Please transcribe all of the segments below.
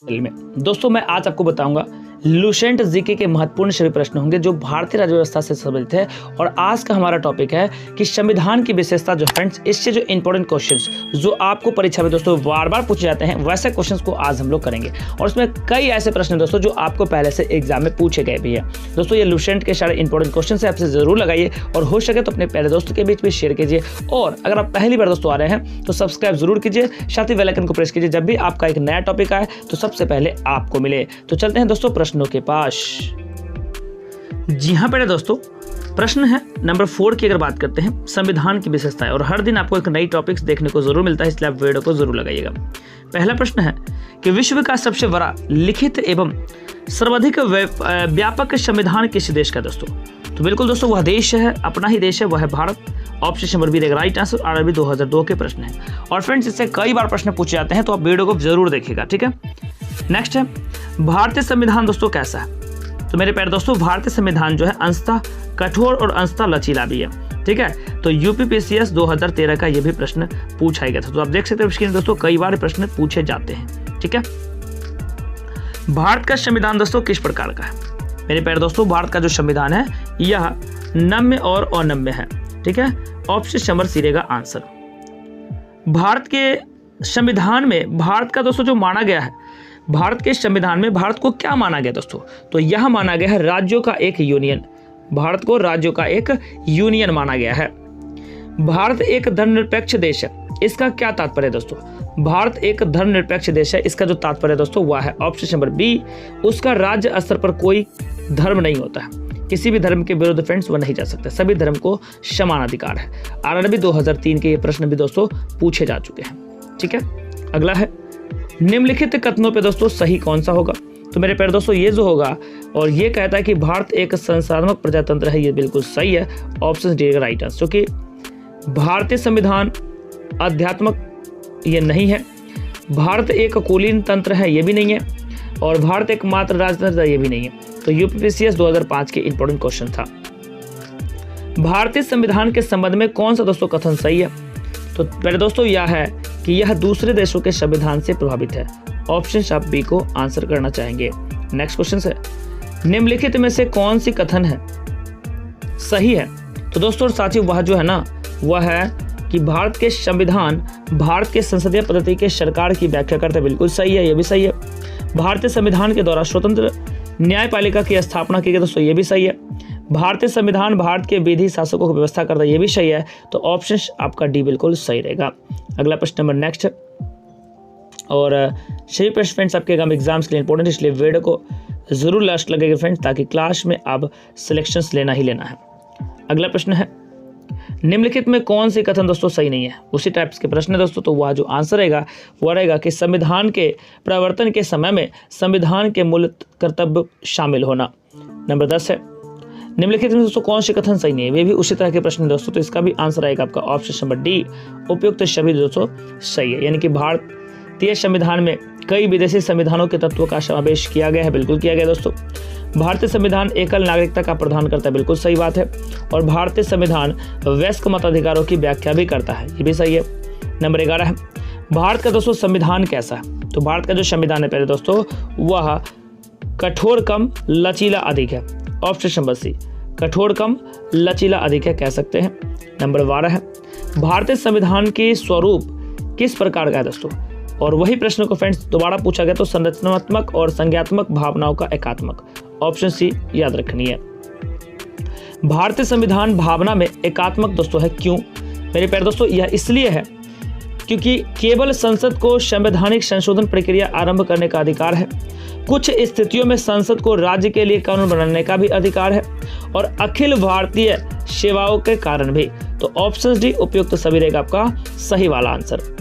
में दोस्तों मैं आज आपको बताऊंगा लुसेंट जीके के महत्वपूर्ण सभी प्रश्न होंगे जो भारतीय राज्य व्यवस्था से संबंधित है। और आज का हमारा टॉपिक है कि संविधान की विशेषता जो फ्रेंड्स, इससे जो इंपॉर्टेंट क्वेश्चंस जो आपको परीक्षा में दोस्तों बार बार पूछे जाते हैं वैसे क्वेश्चंस को आज हम लोग करेंगे। और उसमें कई ऐसे प्रश्न दोस्तों जो आपको पहले से एग्जाम में पूछे गए भी है। दोस्तों ये लुसेंट के सारे इंपॉर्टेंट क्वेश्चन है, आपसे जरूर लगाइए और हो सके तो अपने पहले दोस्तों के बीच भी शेयर कीजिए। और अगर आप पहली बार दोस्तों आ रहे हैं तो सब्सक्राइब जरूर कीजिए, साथ ही बेल आइकन को प्रेस कीजिए जब भी आपका एक नया टॉपिक आए तो सबसे पहले आपको मिले। तो चलते हैं दोस्तों प्रश्नों के पास। जी हाँ बेटा दोस्तों, प्रश्न है नंबर 4 की। अगर बात करते हैं संविधान की विशेषताएं, और हर दिन आपको एक नई टॉपिक्स देखने को जरूर मिलता है, इसलिए आप वीडियो को जरूर लगाइएगा। पहला प्रश्न है कि विश्व का सबसे बड़ा लिखित एवं सर्वाधिक व्यापक संविधान किस देश का दोस्तों? तो बिल्कुल दोस्तों वह देश है, अपना ही देश है, वह है भारत। ऑप्शन नंबर बी रहेगा राइट आंसर। आरआरबी 2002 के प्रश्न है। और फ्रेंड्स इससे कई बार प्रश्न पूछे जाते हैं तो आप वीडियो को जरूर देखिएगा, ठीक है। नेक्स्ट है भारतीय संविधान दोस्तों कैसा है? तो मेरे प्यारे दोस्तों भारतीय संविधान जो है अंशतः कठोर और अंशतः लचीला भी है, ठीक है। तो यूपीपीसीएस 2013 का ये भी प्रश्न पूछा गया था। तो आप देख सकते हो स्क्रीन दोस्तों कई बार प्रश्न पूछे जाते हैं, ठीक है। भारत का संविधान दोस्तों किस प्रकार का है? मेरे प्यारे दोस्तों भारत का जो संविधान है यह नम्य और अनम्य है, ठीक है। ऑप्शन नंबर सी रहेगा आंसर। भारत के संविधान में भारत का दोस्तों जो माना गया है, भारत के संविधान में भारत को क्या माना गया दोस्तों? तो यह माना गया है राज्यों का एक यूनियन। भारत को राज्यों का एक यूनियन माना गया है। भारत एक धर्मनिरपेक्ष देश है, इसका क्या तात्पर्य है दोस्तों? भारत एक धर्मनिरपेक्ष देश है, इसका जो तात्पर्य है दोस्तों वह है ऑप्शन नंबर बी, उसका राज्य स्तर पर कोई धर्म नहीं होता है, किसी भी धर्म के विरुद्ध फ्रेंड्स वह नहीं जा सकता, सभी धर्म को समान अधिकार है। आरआरबी 2003 के ये प्रश्न भी दोस्तों पूछे जा चुके हैं, ठीक है। अगला है निम्नलिखित कथनों पे दोस्तों सही कौन सा होगा? तो मेरे प्यारे दोस्तों ये जो होगा और ये कहता है कि भारत एक संस्थात्मक प्रजातंत्र है, ये बिल्कुल सही है। ऑप्शन डी राइट आंसर, क्योंकि भारतीय संविधान आध्यात्मक ये नहीं है, भारत एक कुलीन तंत्र है ये भी नहीं है, और भारत एक मात्र राजतंत्र है ये भी नहीं है। तो यूपीपीसीएस 2005 के इंपॉर्टेंट क्वेश्चन था। भारतीय संविधान के संबंध में कौन सा दोस्तों कथन सही है? तो पहले दोस्तों यह है कि यह दूसरे देशों के संविधान से प्रभावित है। ऑप्शन आप बी को आंसर करना चाहेंगे। नेक्स्ट क्वेश्चन है निम्नलिखित में से कौन सी कथन है सही है? तो दोस्तों साथियों वह जो है ना वह है कि भारत के संविधान भारत के संसदीय पद्धति के सरकार की व्याख्या करता है, बिल्कुल सही है, ये भी सही है। भारतीय संविधान के द्वारा स्वतंत्र न्यायपालिका की स्थापना की गई दोस्तों, ये भी सही है। भारतीय संविधान भारत के विधि शासकों की व्यवस्था करता है, ये भी सही है। तो ऑप्शन आपका डी बिल्कुल सही रहेगा। अगला प्रश्न नंबर नेक्स्ट है, और सभी प्रश्न फ्रेंड्स आपके एग्जाम्स के लिए इंपॉर्टेंट, इसलिए वीडियो को जरूर लास्ट लगेगा फ्रेंड्स, ताकि क्लास में आप सिलेक्शंस लेना ही लेना है। अगला प्रश्न है निम्नलिखित में कौन सी कथन दोस्तों सही नहीं है? उसी टाइप्स के प्रश्न है दोस्तों, तो वह जो आंसर रहेगा वह रहेगा कि संविधान के प्रवर्तन के समय में संविधान के मूल कर्तव्य शामिल होना। नंबर 10 है निम्नलिखित में दोस्तों कौन सी कथन सही नहीं है? वे भी उसी तरह के प्रश्न है दोस्तों, तो इसका भी आंसर आएगा आपका ऑप्शन नंबर डी, उपयुक्त सभी दोस्तों सही है। यानी कि भारतीय संविधान में कई विदेशी संविधानों के तत्वों का समावेश किया गया है, बिल्कुल किया गया दोस्तों। भारतीय संविधान एकल नागरिकता का प्रदान करता है, बिल्कुल सही बात है। और भारतीय संविधान वयस्क मताधिकारों की व्याख्या भी करता है, ये भी सही है। नंबर 11 है भारत का दोस्तों संविधान कैसा है? तो भारत का जो संविधान है पहले दोस्तों वह कठोर कम लचीला अधिक है। ऑप्शन नंबर सी, कठोर कम लचीला अधिक है कह सकते हैं। नंबर 12 है भारतीय संविधान की स्वरूप किस प्रकार का है दोस्तों? और वही प्रश्न को फ्रेंड्स दोबारा पूछा गया, तो संरचनात्मक और संज्ञात्मक भावनाओं का एकात्मक। ऑप्शन सी याद रखनी है। भारतीय संविधान भावना में एकात्मक दोस्तों है, क्यों मेरे प्यारे दोस्तों? यह इसलिए है क्योंकि केवल संसद को संवैधानिक संशोधन प्रक्रिया आरंभ करने का अधिकार है, कुछ स्थितियों में संसद को राज्य के लिए कानून बनाने का भी अधिकार है, और अखिल भारतीय सेवाओं के कारण भी। तो ऑप्शन डी उपयुक्त सभी रहेगा आपका सही वाला आंसर।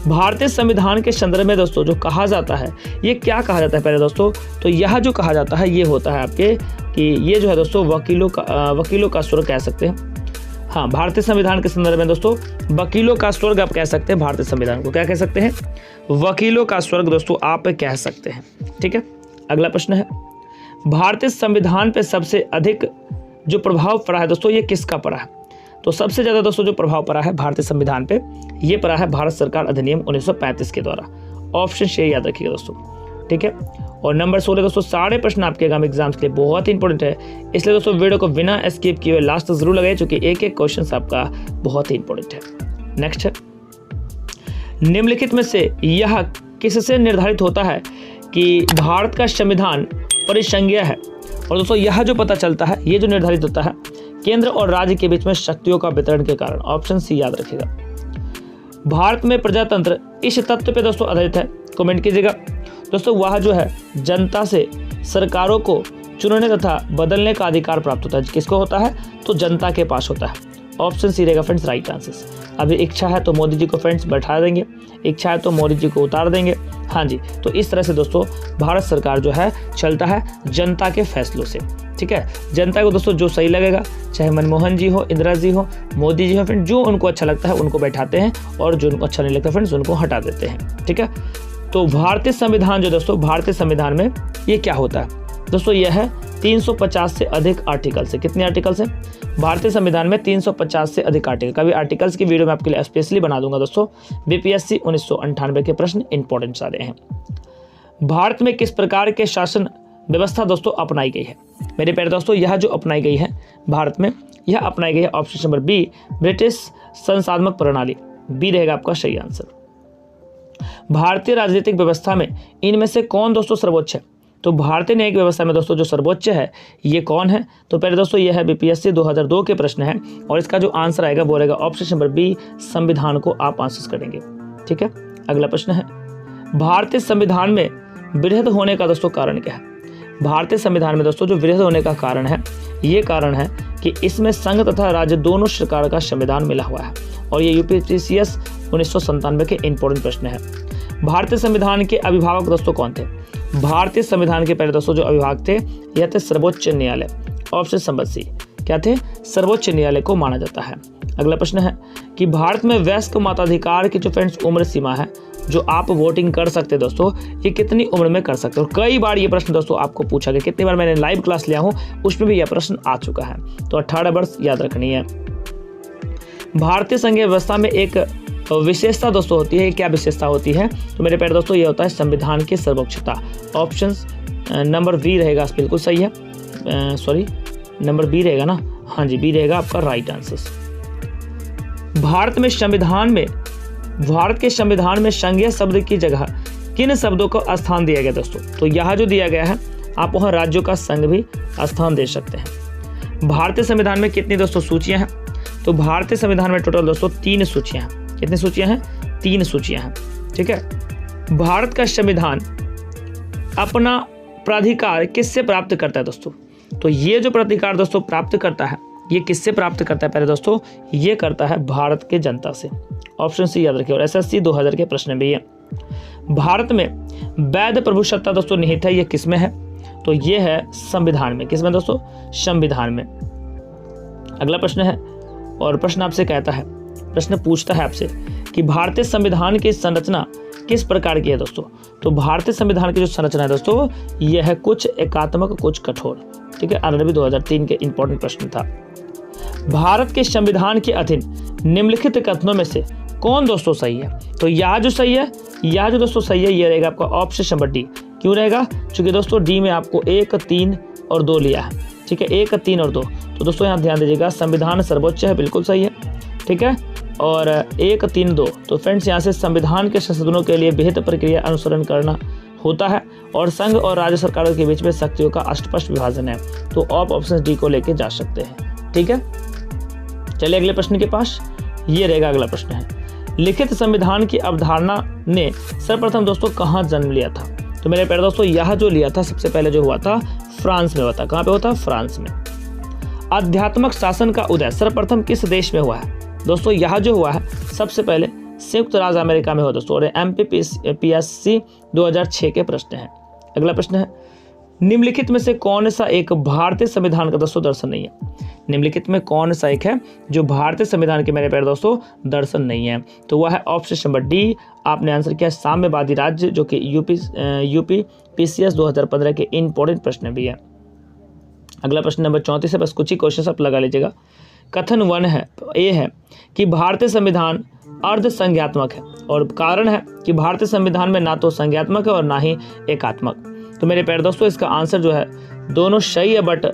भारतीय संविधान के संदर्भ में दोस्तों जो कहा जाता है ये क्या कहा जाता है पहले दोस्तों? तो यह जो कहा जाता है ये होता है आपके कि ये जो है दोस्तों वकीलों का स्वर्ग कह सकते हैं। हाँ, भारतीय संविधान के संदर्भ में दोस्तों वकीलों का स्वर्ग आप कह सकते हैं। भारतीय संविधान को क्या कह सकते हैं? वकीलों का स्वर्ग दोस्तों आप कह सकते हैं, ठीक है। अगला प्रश्न है भारतीय संविधान पे सबसे अधिक जो प्रभाव पड़ा है दोस्तों ये किसका पड़ा है? तो सबसे ज्यादा दोस्तों जो प्रभाव पड़ा है भारतीय संविधान पे ये पड़ा है भारत सरकार अधिनियम 1935 के द्वारा। ऑप्शन से याद रखिएगा दोस्तों। ठीक है। और नंबर 16 दोस्तों, सारे प्रश्न आपके आगामी एग्जाम्स के लिए बहुत ही इंपॉर्टेंट है, इसलिए दोस्तों वीडियो को बिना स्किप किए लास्ट तक जरूर लगाइए, चूंकि एक एक क्वेश्चन आपका बहुत ही इंपॉर्टेंट है। नेक्स्ट है, निम्नलिखित में से यह किससे निर्धारित होता है कि भारत का संविधान परिसंघीय है। और दोस्तों यह जो पता चलता है, ये जो निर्धारित होता है केंद्र और राज्य के बीच में शक्तियों का वितरण के कारण। ऑप्शन सी याद रखिएगा। भारत में प्रजातंत्र इस तथ्य पे दोस्तों आधारित है, कमेंट कीजिएगा। दोस्तों वह जो है जनता से सरकारों को चुनने तथा बदलने का अधिकार प्राप्त होता है। किसको होता है? तो जनता के पास होता है। ऑप्शन सी रहेगा फ्रेंड्स राइट आंसर। अभी इच्छा है तो मोदी जी को फ्रेंड्स बैठा देंगे, इच्छा है तो मोदी जी को उतार देंगे। हाँ जी, तो इस तरह से दोस्तों भारत सरकार जो है चलता है जनता के फैसलों से, ठीक है। जनता को दोस्तों जो सही लगेगा, चाहे मनमोहन जी हो, इंदिरा जी हो, मोदी जी हो, फ्रेंड्स जो उनको अच्छा लगता है उनको बैठाते हैं, और जो उनको अच्छा नहीं लगता फ्रेंड्स उनको हटा देते हैं, ठीक है। तो भारतीय संविधान जो दोस्तों, भारतीय संविधान में ये क्या होता है दोस्तों, यह है 350 से अधिक आर्टिकल्स है। कितने आर्टिकल्स हैं भारतीय संविधान में? 350 से अधिक आर्टिकल। कभी आर्टिकल्स की वीडियो मैं आपके लिए स्पेशली बना दूंगा दोस्तों। बीपीएससी 1998 के प्रश्न इंपॉर्टेंट सारे हैं। भारत में किस प्रकार के शासन व्यवस्था दोस्तों अपनाई गई है? मेरे प्यारे दोस्तों, यह जो अपनाई गई है भारत में, यह अपनाई गई है ऑप्शन नंबर बी, ब्रिटिश संसाधनात्मक प्रणाली। बी रहेगा आपका सही आंसर। भारतीय राजनीतिक व्यवस्था में इनमें से कौन दोस्तों सर्वोच्च है? तो भारतीय न्यायिक व्यवस्था में दोस्तों जो सर्वोच्च है ये कौन है? तो पहले दोस्तों यह है बीपीएससी 2002 के प्रश्न है, और इसका जो आंसर आएगा वो रहेगा ऑप्शन नंबर बी, संविधान को आप आंसर करेंगे, ठीक है। अगला प्रश्न है, भारतीय संविधान में वृहद होने का दोस्तों कारण क्या है? भारतीय संविधान में दोस्तों जो वृहद होने का कारण है, ये कारण है कि इसमें संघ तथा राज्य दोनों सरकार का संविधान मिला हुआ है, और ये यूपीएससी 1997 के इंपॉर्टेंट प्रश्न है। भारतीय संविधान के अभिभावक दोस्तों कौन थे? भारतीय संविधान के पहले दोस्तों जो अभिभावक थे यह थे सर्वोच्च न्यायालय। ऑप्शन नंबर सी, क्या थे? सर्वोच्च न्यायालय को माना जाता है। अगला प्रश्न है कि भारत में वयस्क मताधिकार की जो फ्रेंड्स उम्र सीमा है, जो आप वोटिंग कर सकते हैं दोस्तों, ये कितनी उम्र में कर सकते हो? कई बार ये प्रश्न दोस्तों आपको पूछा गया, कितनी बार मैंने लाइव क्लास लिया हूँ उसमें भी यह प्रश्न आ चुका है। तो 18 वर्ष याद रखनी है। भारतीय संघीय व्यवस्था में एक विशेषता दोस्तों होती है, क्या विशेषता होती है? तो मेरे प्यारे दोस्तों ये होता है संविधान की सर्वोच्चता। ऑप्शन नंबर बी रहेगा, बिल्कुल सही है। सॉरी, नंबर बी रहेगा ना? हाँ जी, बी रहेगा आपका राइट आंसर। भारत के संविधान में संघीय शब्द की जगह किन शब्दों को स्थान दिया गया दोस्तों? तो यह जो दिया गया है, आप वहाँ राज्यों का संघ भी स्थान दे सकते हैं। भारतीय संविधान में कितनी दोस्तों सूचियां हैं? तो भारतीय संविधान में टोटल दोस्तों 3 सूचियां हैं। कितनी सूचियां हैं? 3 सूचियां हैं, ठीक है। भारत का संविधान अपना प्राधिकार किससे प्राप्त करता है दोस्तों? तो ये जो प्राधिकार दोस्तों प्राप्त करता है, ये किससे प्राप्त करता है? पहले दोस्तों ये करता है भारत के जनता से। ऑप्शन सी याद रखिए, और एसएससी 2000 के प्रश्न भी है। भारत में वैध प्रभुसत्ता दोस्तों निहित है, ये किसमें है? तो ये है संविधान में। किसमें दोस्तों? संविधान में। अगला प्रश्न है, और प्रश्न आपसे कहता है, प्रश्न पूछता है आपसे कि भारतीय संविधान की संरचना किस प्रकार की है दोस्तों? तो भारतीय संविधान की जो संरचना है दोस्तों, यह है कुछ एकात्मक कुछ कठोर, ठीक है। आरआरबी 2003 के इंपॉर्टेंट प्रश्न था। भारत के संविधान के अधीन निम्नलिखित कथनों में से कौन दोस्तों सही है? तो यह जो सही है, यह जो दोस्तों सही है, ये रहेगा आपका ऑप्शन नंबर डी। क्यों रहेगा? क्योंकि दोस्तों डी में आपको 1, 3 और 2 लिया है, ठीक है। 1, 3 और 2। तो दोस्तों यहाँ ध्यान दीजिएगा, संविधान सर्वोच्च है, बिल्कुल सही है, ठीक है। और 1, 3, 2। तो फ्रेंड्स यहाँ से संविधान के संशोधनों के लिए विहित प्रक्रिया अनुसरण करना होता है, और संघ और राज्य सरकारों के बीच में शक्तियों का स्पष्ट विभाजन है। तो आप ऑप्शन डी को लेके जा सकते हैं, ठीक है। चलिए अगले प्रश्न के पास, ये रहेगा अगला प्रश्न है, लिखित संविधान की अवधारणा ने सर्वप्रथम दोस्तों कहाँ जन्म लिया था? तो मेरे प्यारे दोस्तों यह जो लिया था सबसे पहले जो हुआ था फ्रांस में हुआ था। कहाँ पे हुआ था? फ्रांस में। आध्यात्मक शासन का उदय सर्वप्रथम किस देश में हुआ है? दोस्तों यह जो हुआ है सबसे पहले संयुक्त राज्य अमेरिका में हुआ दोस्तों, और MPPSC 2006 के प्रश्न है। अगला प्रश्न है, निम्नलिखित में से कौन सा एक भारतीय संविधान का दोस्तों दर्शन नहीं है? निम्नलिखित में कौन सा एक है जो भारतीय संविधान के मेरे प्यारे दोस्तों दर्शन नहीं है? तो वह है ऑप्शन नंबर डी। आपने आंसर किया साम्यवादी राज्य, जो कि यूपी PCS 2015 के इंपॉर्टेंट प्रश्न भी है। अगला प्रश्न नंबर 34 है, बस कुछ ही क्वेश्चन आप लगा लीजिएगा। कथन 1 है, ये है कि भारतीय संविधान अर्ध संज्ञात्मक है, और कारण है कि भारतीय संविधान में ना तो संज्ञात्मक है और ना ही एकात्मक। तो मेरे प्यारे दोस्तों इसका आंसर जो है दोनों सही है, बट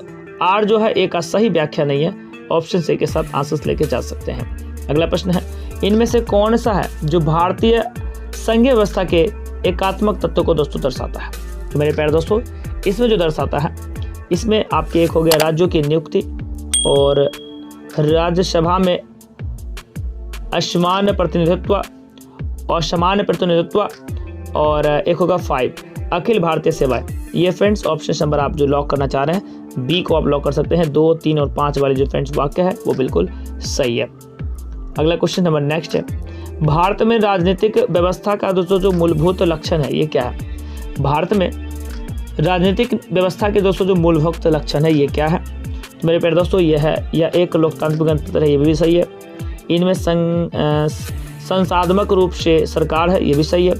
आर जो है एक का सही व्याख्या नहीं है। ऑप्शन सी के साथ आंसर लेके जा सकते हैं। अगला प्रश्न है, इनमें से कौन सा है जो भारतीय संघीय व्यवस्था के एकात्मक तत्व को दोस्तों दर्शाता है? तो मेरे प्यारे दोस्तों इसमें जो दर्शाता है, इसमें आपके एक हो गया राज्यों की नियुक्ति और राज्यसभा में असमान प्रतिनिधित्व, और एक होगा 5 अखिल भारतीय सेवाएं। ये फ्रेंड्स ऑप्शन नंबर आप जो लॉक करना चाह रहे हैं बी को आप लॉक कर सकते हैं। 2, 3 और 5 वाले जो फ्रेंड्स वाक्य है वो बिल्कुल सही है। अगला क्वेश्चन नंबर नेक्स्ट है, भारत में राजनीतिक व्यवस्था का दोस्तों जो मूलभूत लक्षण है ये क्या है? भारत में राजनीतिक व्यवस्था के दोस्तों जो मूलभूत लक्षण है ये क्या है? तो मेरे प्यारे दोस्तों ये है, यह एक लोकतांत्रिक गणतंत्र है, ये भी सही है। इनमें संसाधनात्मक रूप से सरकार है, ये भी सही है।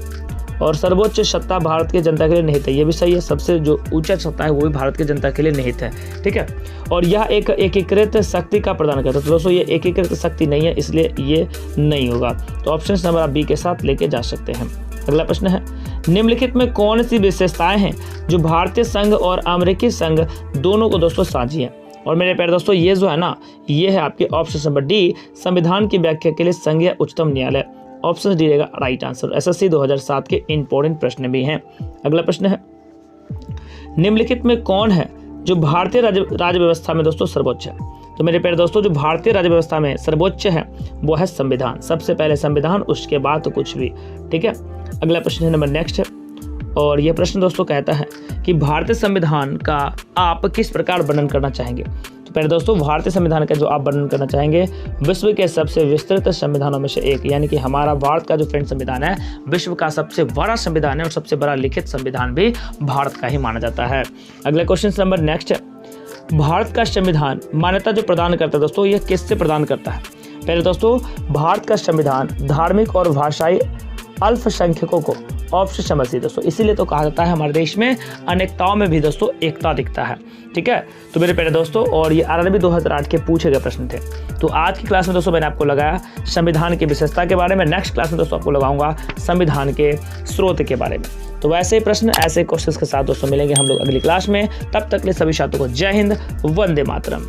और सर्वोच्च सत्ता भारत की जनता के लिए निहित है, ये भी सही है। सबसे जो ऊंचा सत्ता है वो भी भारत की जनता के लिए निहित है, ठीक है। और यह एक एकीकृत शक्ति का प्रदान करता है। तो दोस्तों ये एकीकृत शक्ति नहीं है, इसलिए ये नहीं होगा। तो ऑप्शन नंबर आप बी के साथ लेके जा सकते हैं। अगला प्रश्न है, निम्नलिखित में कौन सी विशेषताएं हैं जो भारतीय संघ और अमेरिकी संघ दोनों को दोस्तों साझी है? और मेरे प्यारे दोस्तों ये जो है ना, ये है आपके ऑप्शन नंबर डी, संविधान की व्याख्या के लिए संघीय उच्चतम न्यायालय। ऑप्शन डी रहेगा राइट आंसर। एसएससी 2007 के इंपॉर्टेंट प्रश्न भी हैं। अगला प्रश्न है, निम्नलिखित में कौन है जो भारतीय राज्य व्यवस्था में दोस्तों सर्वोच्च है? तो मेरे प्यारे दोस्तों जो भारतीय राज्य व्यवस्था में सर्वोच्च है वो है संविधान। सबसे पहले संविधान, उसके बाद तो कुछ भी, ठीक है। अगला प्रश्न है नंबर नेक्स्ट है, और यह प्रश्न दोस्तों कहता है कि भारतीय संविधान का आप किस प्रकार वर्णन करना चाहेंगे? तो पहले दोस्तों भारतीय संविधान का जो आप वर्णन करना चाहेंगे, विश्व के सबसे विस्तृत संविधानों में से एक, यानी कि हमारा भारत का जो फ्रेंड संविधान है विश्व का सबसे बड़ा संविधान है और सबसे बड़ा लिखित संविधान भी भारत का ही माना जाता है। अगला क्वेश्चन नंबर नेक्स्ट है, भारत का संविधान मान्यता जो प्रदान करता है दोस्तों, यह किससे प्रदान करता है? पहले दोस्तों भारत का संविधान धार्मिक और भाषाई अल्पसंख्यकों को, ऑप्शन नंबर सी दोस्तों, इसीलिए तो कहा जाता है हमारे देश में अनेकताओं में भी दोस्तों एकता दिखता है, ठीक है। तो मेरे प्यारे दोस्तों, और ये आरआरबी 2008 के पूछे गए प्रश्न थे। तो आज की क्लास में दोस्तों मैंने आपको लगाया संविधान की विशेषता के बारे में। नेक्स्ट क्लास में दोस्तों आपको लगाऊंगा संविधान के स्रोत के बारे में। तो वैसे ही प्रश्न, ऐसे क्वेश्चंस के साथ दोस्तों मिलेंगे हम लोग अगली क्लास में। तब तक के लिए सभी छात्रों को जय हिंद, वंदे मातरम।